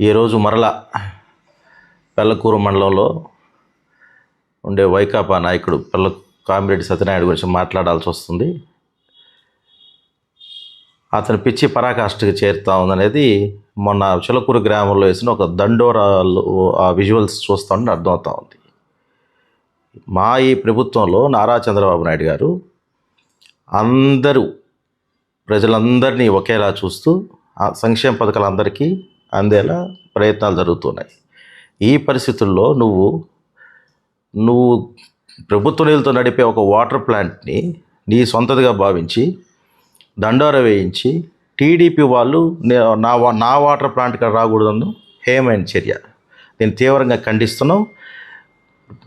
ఈరోజు మరలా పెళ్లకూరు మండలంలో ఉండే వైకాపా నాయకుడు కామిరెడ్డి సత్యనారాయణ గురించి మాట్లాడాల్సి వస్తుంది. అతని పిచ్చి పరాకాష్ఠకి చేరుతా ఉందనేది మొన్న చిలకూరు గ్రామంలో వేసిన ఒక దండోరాలు ఆ విజువల్స్ చూస్తూ ఉంటే అర్థమవుతా ఉంది. మా ఈ ప్రభుత్వంలో నారా చంద్రబాబు నాయుడు గారు ప్రజలందరినీ ఒకేలా చూస్తూ ఆ సంక్షేమ పథకాలు అందరికీ అందేలా ప్రయత్నాలు జరుగుతున్నాయి. ఈ పరిస్థితుల్లో నువ్వు ప్రభుత్వ నిధులతో నడిపే ఒక వాటర్ ప్లాంట్ని నీ సొంతదిగా భావించి దండోర వేయించి టీడీపీ వాళ్ళు నా వాటర్ ప్లాంట్కి రాకూడదు హేయమైన చర్య. నేను తీవ్రంగా ఖండిస్తున్నాం.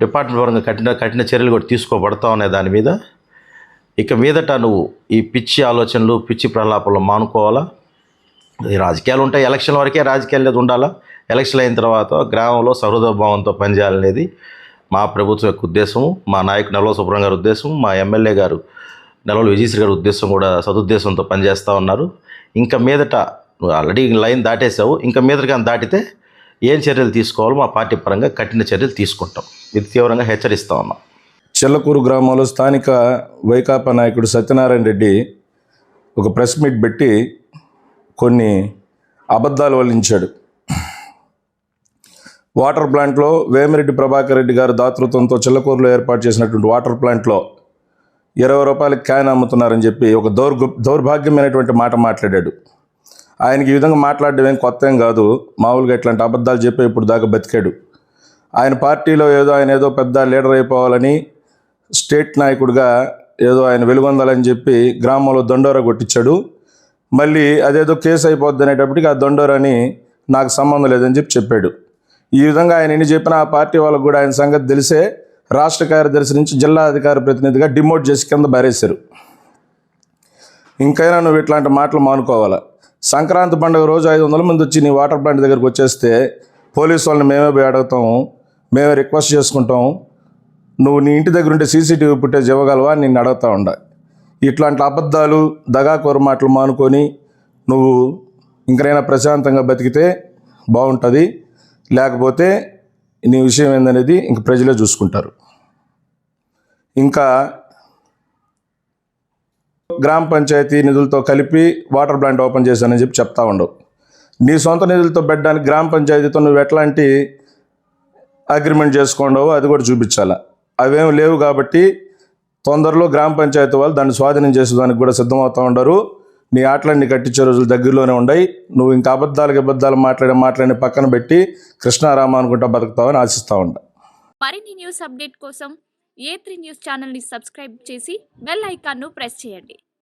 డిపార్ట్మెంట్ పరంగా కఠిన చర్యలు కూడా తీసుకోబడతా ఉన్నాయి. దాని మీద ఇక మీదట నువ్వు ఈ పిచ్చి ఆలోచనలు పిచ్చి ప్రలాపాలు మానుకోవాలా. ఈ రాజకీయాలు ఉంటాయి, ఎలక్షన్ వరకే రాజకీయాలు అనేది ఉండాలా. ఎలక్షన్ అయిన తర్వాత గ్రామంలో సహృదయభావంతో పనిచేయాలనేది మా ప్రభుత్వం యొక్క ఉద్దేశము, మా నాయకుడు నెలవ సుబ్రహ్మణ్యం గారి ఉద్దేశం, మా ఎమ్మెల్యే గారు నెలవల విజయశ్రీ గారి ఉద్దేశం కూడా సదుద్దేశంతో పనిచేస్తూ ఉన్నారు. ఇంకా మీదట ఆల్రెడీ లైన్ దాటేసావు, ఇంకా మీదట కానీ దాటితే ఏం చర్యలు తీసుకోవాలో మా పార్టీ పరంగా కఠిన చర్యలు తీసుకుంటాం. ఇది తీవ్రంగా హెచ్చరిస్తూ ఉన్నాం. చిల్లకూరు గ్రామంలో స్థానిక వైకాపా నాయకుడు సత్యనారాయణ రెడ్డి ఒక ప్రెస్ మీట్ పెట్టి కొన్ని అబద్ధాలు వల్లించాడు. వాటర్ ప్లాంట్లో వేమిరెడ్డి ప్రభాకర్ రెడ్డి గారు దాతృత్వంతో చిల్లకూరులో ఏర్పాటు చేసినటువంటి వాటర్ ప్లాంట్లో 20 రూపాయలకి క్యాన్ అమ్ముతున్నారని చెప్పి ఒక దౌర్భాగ్యమైనటువంటి మాట మాట్లాడాడు. ఆయనకి ఈ విధంగా మాట్లాడడం ఏం కొత్త ఏం కాదు. మామూలుగా ఇట్లాంటి అబద్ధాలు చెప్పి ఇప్పుడు దాకా బతికాడు. ఆయన పార్టీలో ఆయన ఏదో పెద్ద లీడర్ అయిపోవాలని, స్టేట్ నాయకుడిగా ఏదో ఆయన వెలుగొందాలని చెప్పి గ్రామంలో దండోరా కొట్టించాడు. మళ్ళీ అదేదో కేసు అయిపోద్ది అనేటప్పటికి ఆ దండోరాని నాకు సంబంధం లేదని చెప్పాడు. ఈ విధంగా ఆయన ఎన్ని చెప్పినా ఆ పార్టీ వాళ్ళకు కూడా ఆయన సంగతి తెలిసే రాష్ట్ర కార్యదర్శి నుంచి జిల్లా అధికార ప్రతినిధిగా డిమోట్ చేసి కింద బారేశారు. ఇంకైనా నువ్వు ఇట్లాంటి మాటలు మానుకోవాలా. సంక్రాంతి పండుగ రోజు 500 మంది వచ్చి నీ వాటర్ ప్లాంట్ దగ్గరికి వచ్చేస్తే పోలీసు వాళ్ళని మేమే పోయి అడుగుతాము, మేమే రిక్వెస్ట్ చేసుకుంటాం. నువ్వు నీ ఇంటి దగ్గర ఉంటే సీసీటీవీ ఫుటేజ్ ఇవ్వగలవా అని నిన్ను అడుగుతూ ఉండ. ఇట్లాంటి అబద్ధాలు దగాకోరు మాటలు మానుకొని నువ్వు ఇంకనైనా ప్రశాంతంగా బతికితే బాగుంటుంది. లేకపోతే నీ విషయం ఏందనేది ఇంక ప్రజలే చూసుకుంటారు. ఇంకా గ్రామ పంచాయతీ నిధులతో కలిపి వాటర్ ప్లాంట్ ఓపెన్ చేశానని చెప్పి చెప్తా ఉండవు. నీ సొంత నిధులతో పెట్టడానికి గ్రామ పంచాయతీతో నువ్వు ఎట్లాంటి అగ్రిమెంట్ చేసుకోండవో అది కూడా చూపించాలి. అవేం లేవు కాబట్టి తొందరలో గ్రామ పంచాయతీ వాళ్ళు దాన్ని స్వాధీనం చేసేదానికి కూడా సిద్ధమవుతూ ఉండరు. నీ ఆటలన్నీ కట్టించే రోజులు దగ్గరలోనే ఉన్నాయి. నువ్వు ఇంకా అబద్ధాలు మాట్లాడి పక్కన పెట్టి కృష్ణారామ అనుకుంటా బతుకుతావని ఆశిస్తూ ఉంటా. మరిన్ని న్యూస్ అప్డేట్ కోసం A3 న్యూస్ ఛానల్ని సబ్స్క్రైబ్ చేసి బెల్ ఐకాన్ను ప్రెస్ చేయండి.